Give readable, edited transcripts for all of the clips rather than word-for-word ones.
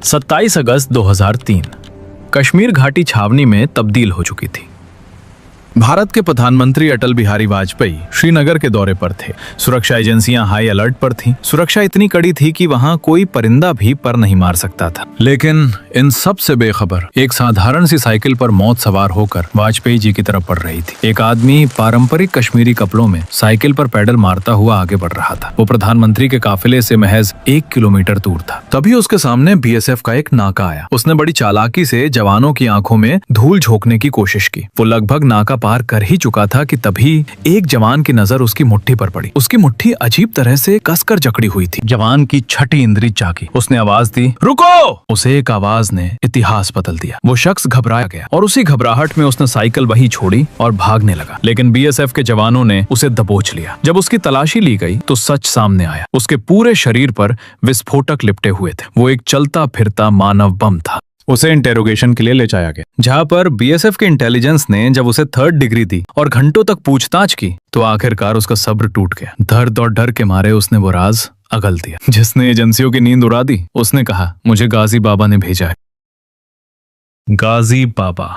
27 अगस्त 2003 कश्मीर घाटी छावनी में तब्दील हो चुकी थी। भारत के प्रधानमंत्री अटल बिहारी वाजपेयी श्रीनगर के दौरे पर थे। सुरक्षा एजेंसियां हाई अलर्ट पर थीं। सुरक्षा इतनी कड़ी थी कि वहां कोई परिंदा भी पर नहीं मार सकता था। लेकिन इन सब से बेखबर एक साधारण सी साइकिल पर मौत सवार होकर वाजपेयी जी की तरफ बढ़ रही थी। एक आदमी पारंपरिक कश्मीरी कपड़ों में साइकिल पर पैडल मारता हुआ आगे बढ़ रहा था। वो प्रधानमंत्री के काफिले से महज 1 किलोमीटर दूर था। तभी उसके सामने बीएसएफ का एक नाका आया। उसने बड़ी चालाकी से जवानों की आंखों में धूल झोंकने की कोशिश की। वो लगभग नाका पार कर ही चुका था कि तभी एक जवान की नजर उसकी मुट्ठी पर पड़ी। उसकी मुट्ठी अजीब तरह से कसकर जकड़ी हुई थी। जवान की छठी इंद्री जागी। उसने आवाज दी, रुको! उसे एक आवाज ने इतिहास बदल दिया। वो शख्स घबराया गया और उसी घबराहट में उसने साइकिल वहीं छोड़ी और भागने लगा। लेकिन बीएसएफ के जवानों ने उसे दबोच लिया। जब उसकी तलाशी ली गई तो सच सामने आया। उसके पूरे शरीर पर विस्फोटक लिपटे हुए थे। वो एक चलता फिरता मानव बम था। उसे इंटेरोगेशन के लिए ले जाया गया, जहां पर बीएसएफ के इंटेलिजेंस ने जब उसे 3rd डिग्री दी और घंटों तक पूछताछ की तो आखिरकार उसका सब्र टूट गया। दर्द और डर के मारे उसने वो राज अगल दिया जिसने एजेंसियों की नींद उड़ा दी। उसने कहा, मुझे गाजी बाबा ने भेजा है। गाजी बाबा,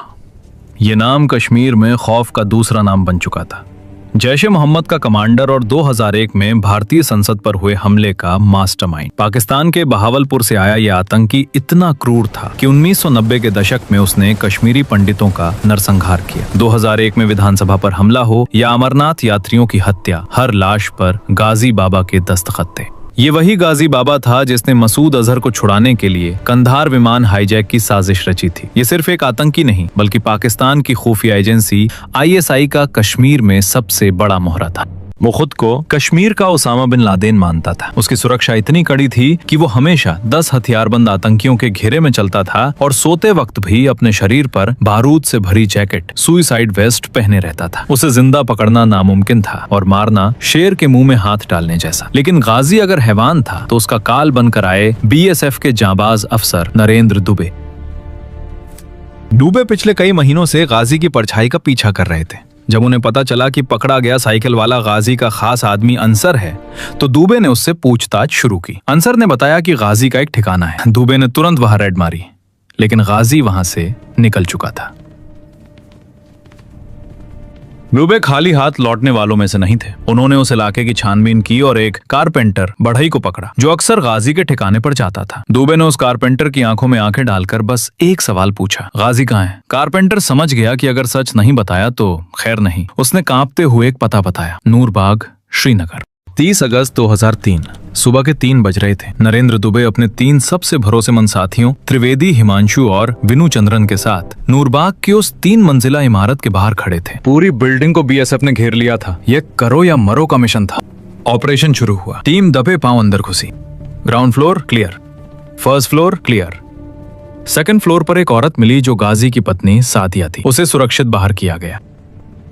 ये नाम कश्मीर में खौफ का दूसरा नाम बन चुका था। जैश-ए मोहम्मद का कमांडर और 2001 में भारतीय संसद पर हुए हमले का मास्टरमाइंड। पाकिस्तान के बहावलपुर से आया यह आतंकी इतना क्रूर था कि 1990 के दशक में उसने कश्मीरी पंडितों का नरसंहार किया। 2001 में विधानसभा पर हमला हो या अमरनाथ यात्रियों की हत्या, हर लाश पर गाजी बाबा के दस्तखत थे। ये वही गाजी बाबा था जिसने मसूद अजहर को छुड़ाने के लिए कंधार विमान हाईजैक की साजिश रची थी। ये सिर्फ एक आतंकी नहीं बल्कि पाकिस्तान की खुफिया एजेंसी ISI का कश्मीर में सबसे बड़ा मोहरा था। वो खुद को कश्मीर का ओसामा बिन लादेन मानता था। उसकी सुरक्षा इतनी कड़ी थी कि वो हमेशा 10 हथियारबंद आतंकियों के घेरे में चलता था और सोते वक्त भी अपने शरीर पर बारूद से भरी जैकेट, सुइसाइड वेस्ट पहने रहता था। उसे जिंदा पकड़ना नामुमकिन था और मारना शेर के मुंह में हाथ डालने जैसा। लेकिन गाजी अगर हैवान था तो उसका काल बनकर आए BSF के जांबाज अफसर नरेंद्र दुबे। दुबे पिछले कई महीनों से गाजी की परछाई का पीछा कर रहे थे। जब उन्हें पता चला कि पकड़ा गया साइकिल वाला गाजी का खास आदमी अंसर है तो दुबे ने उससे पूछताछ शुरू की। अंसर ने बताया कि गाजी का एक ठिकाना है। दुबे ने तुरंत वहां रेड मारी, लेकिन गाजी वहां से निकल चुका था। दुबे खाली हाथ लौटने वालों में से नहीं थे। उन्होंने उस इलाके की छानबीन की और एक कारपेंटर बढ़ई को पकड़ा जो अक्सर गाजी के ठिकाने पर जाता था। दुबे ने उस कारपेंटर की आंखों में आंखें डालकर बस एक सवाल पूछा, गाजी कहाँ है? कारपेंटर समझ गया कि अगर सच नहीं बताया तो खैर नहीं। उसने कांपते हुए एक पता बताया, नूरबाग, श्रीनगर। 30 अगस्त 2003 सुबह के 3 बज रहे थे। नरेंद्र दुबे अपने 3 सबसे भरोसेमंद साथियों त्रिवेदी, हिमांशु और विनु चंद्रन के साथ नूरबाग की उस 3 मंजिला इमारत के बाहर खड़े थे। पूरी बिल्डिंग को BSF ने घेर लिया था। यह करो या मरो का मिशन था। ऑपरेशन शुरू हुआ। टीम दबे पांव अंदर घुसी। Ground floor clear, first floor clear. Second floor पर एक औरत मिली जो गाजी की पत्नी सादिया थी। उसे सुरक्षित बाहर किया गया।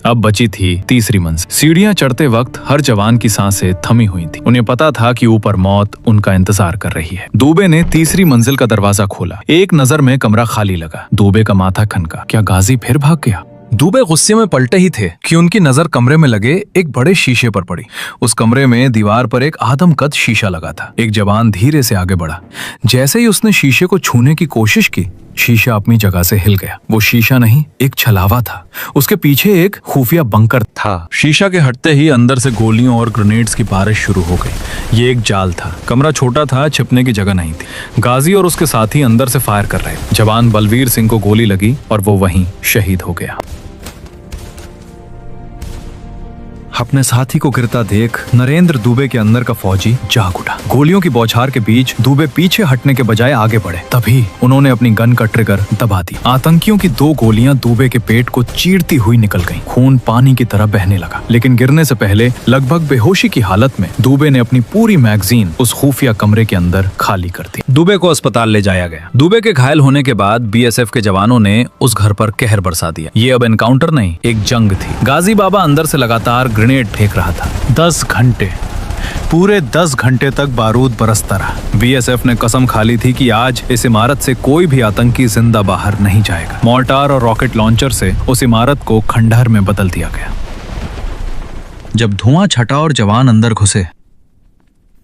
अब बची थी तीसरी मंजिल। सीढ़ियां चढ़ते वक्त हर जवान की सांसें थमी हुई थी। उन्हें पता था कि ऊपर मौत उनका इंतजार कर रही है। दुबे ने तीसरी मंजिल का दरवाजा खोला। एक नजर में कमरा खाली लगा। दुबे का माथा खनका। क्या गाजी फिर भाग गया? दुबे गुस्से में पलटे ही थे कि उनकी नजर कमरे में लगे एक बड़े शीशे पर पड़ी। उस कमरे में दीवार पर एक आदमकद शीशा लगा था। एक जवान धीरे से आगे बढ़ा। जैसे ही उसने शीशे को छूने की कोशिश की, शीशा अपनी जगह से हिल गया। वो शीशा नहीं, एक छलावा था। उसके पीछे एक खुफिया बंकर था। शीशा के हटते ही अंदर से गोलियों और ग्रेनेड्स की बारिश शुरू हो गई। ये एक जाल था। कमरा छोटा था, छिपने की जगह नहीं थी। गाजी और उसके साथी अंदर से फायर कर रहे। जवान बलवीर सिंह को गोली लगी और वो वहीं शहीद हो गया। अपने साथी को गिरता देख नरेंद्र दुबे के अंदर का फौजी जाग उठा। गोलियों की बौछार के बीच दुबे पीछे हटने के बजाय आगे बढ़े। तभी उन्होंने अपनी गन का ट्रिगर दबा दी। आतंकियों की 2 गोलियां दुबे के पेट को चीरती हुई निकल गईं। खून पानी की तरह बहने लगा। लेकिन गिरने से पहले लगभग बेहोशी की हालत में दुबे ने अपनी पूरी मैगजीन उस खुफिया कमरे के अंदर खाली कर दी। दुबे को अस्पताल ले जाया गया। दुबे के घायल होने के बाद BSF के जवानों ने उस घर पर कहर बरसा दिया। ये अब एनकाउंटर नहीं, एक जंग थी। गाजी बाबा अंदर से लगातार ग्रेनेड फेंक रहा था। 10 घंटे, पूरे 10 घंटे तक बारूद बरसता रहा। BSF ने कसम खा ली थी कि आज इस इमारत से कोई भी आतंकी जिंदा बाहर नहीं जाएगा। मोर्टार और रॉकेट लॉन्चर से उस इमारत को खंडहर में बदल दिया गया। जब धुआं छटा और जवान अंदर घुसे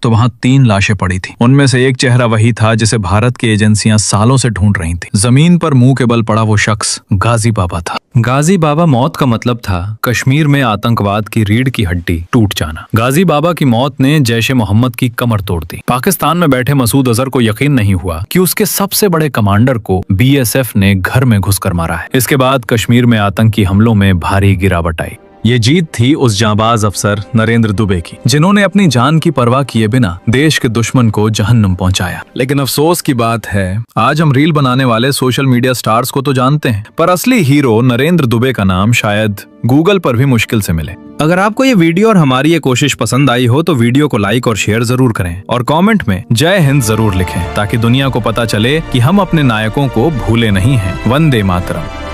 तो वहाँ 3 लाशें पड़ी थी। उनमें से एक चेहरा वही था जिसे भारत की एजेंसियां सालों से ढूंढ रही थी। जमीन पर मुंह के बल पड़ा वो शख्स गाजी बाबा था। गाजी बाबा मौत का मतलब था कश्मीर में आतंकवाद की रीढ़ की हड्डी टूट जाना। गाजी बाबा की मौत ने जैशे मोहम्मद की कमर तोड़ दी। पाकिस्तान में बैठे मसूद अजहर को यकीन नहीं हुआ कि उसके सबसे बड़े कमांडर को बीएसएफ ने घर में घुसकर मारा है। इसके बाद कश्मीर में आतंकी हमलों में भारी गिरावट आई। ये जीत थी उस जांबाज अफसर नरेंद्र दुबे की, जिन्होंने अपनी जान की परवाह किए बिना देश के दुश्मन को जहन्नुम पहुंचाया। लेकिन अफसोस की बात है, आज हम रील बनाने वाले सोशल मीडिया स्टार्स को तो जानते हैं, पर असली हीरो नरेंद्र दुबे का नाम शायद गूगल पर भी मुश्किल से मिले। अगर आपको ये वीडियो और हमारी ये कोशिश पसंद आई हो तो वीडियो को लाइक और शेयर जरूर करें और कमेंट में जय हिंद जरूर लिखें, ताकि दुनिया को पता चले कि हम अपने नायकों को भूले नहीं हैं। वंदे मातरम।